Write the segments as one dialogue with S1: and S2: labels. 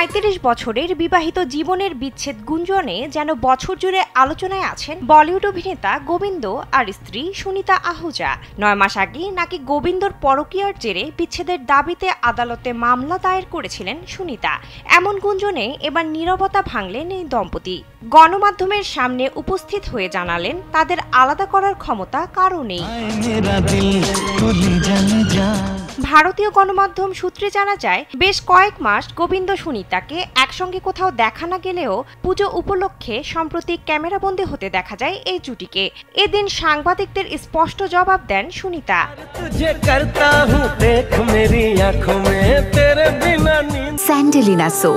S1: ৩৭ বছরের বিবাহিত জীবনের বিচ্ছেদ গুঞ্জনে যেন বছর জুড়ে আলোচনায় আছেন বলিউড অভিনেতা গোবিন্দ আর স্ত্রী সুনিতা আহুজা। ৯ মাস আগে নাকি গোবিন্দর পরকীয়ার জেরে বিচ্ছেদের দাবিতে আদালতে মামলা দায়ের করেছিলেন সুনিতা। এমন গুঞ্জনে এবার নীরবতা ভাঙলেন এই দম্পতি। গণমাধ্যমের সামনে উপস্থিত হয়ে জানালেন তাদের আলাদা করার ক্ষমতা কারও নেই। ভারতীয় গণমাধ্যম সূত্রে জানা যায়, বেশ কয়েক মাস গোবিন্দ সুনিতাকে একসঙ্গে কোথাও দেখা না গেলেও পুজো উপলক্ষে সম্প্রতি ক্যামেরাবন্দী হতে দেখা যায় এই জুটিকে। এদিন সাংবাদিকদের স্পষ্ট জবাব দেন সুনিতা।
S2: স্যান্ডেলিনা সো,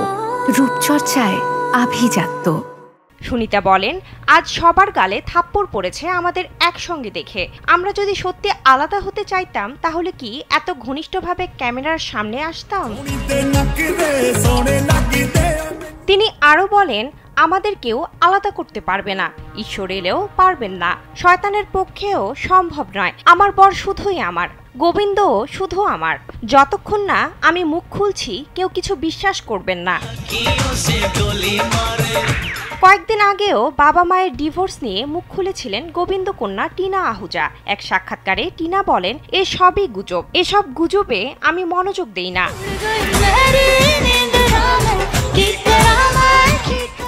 S2: রূপচর্চায় আভিজাত্য।
S1: সুনিতা বলেন, আজ সবার গালে থাপ্পড় পড়েছে আমাদের একসঙ্গে দেখে। আমরা যদি সত্যি আলাদা হতে চাইতাম তাহলে কি এত ঘনিষ্ঠভাবে ক্যামেরার সামনে আসতাম? তিনি আরো বলেন, আমাদের কেউ আলাদা করতে পারবে না, ঈশ্বর এলেও পারবেন না, শয়তানের পক্ষেও সম্ভব নয়। আমার বর শুধুই আমার, গোবিন্দ শুধু আমার। যতক্ষণ না আমি মুখ খুলছি কেউ কিছু বিশ্বাস করবেন না। কয়েকদিন আগেও বাবা মায়ের ডিভোর্স নিয়ে মুখ খুলেছিলেন গোবিন্দ কন্যা টিনা আহুজা। এক সাক্ষাৎকারে টিনা বলেন, এসবই গুজব, এসব গুজবে আমি মনোযোগ দেই না।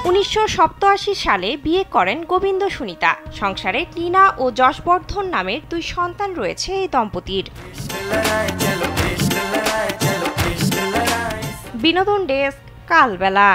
S1: ১৯৮৭ সালে বিয়ে করেন গোবিন্দ সুনিতা। সংসারে টিনা ও যশবর্ধন নামের 2 সন্তান রয়েছে এই দম্পতির। বিনোদন ডেস্ক, কালবেলা।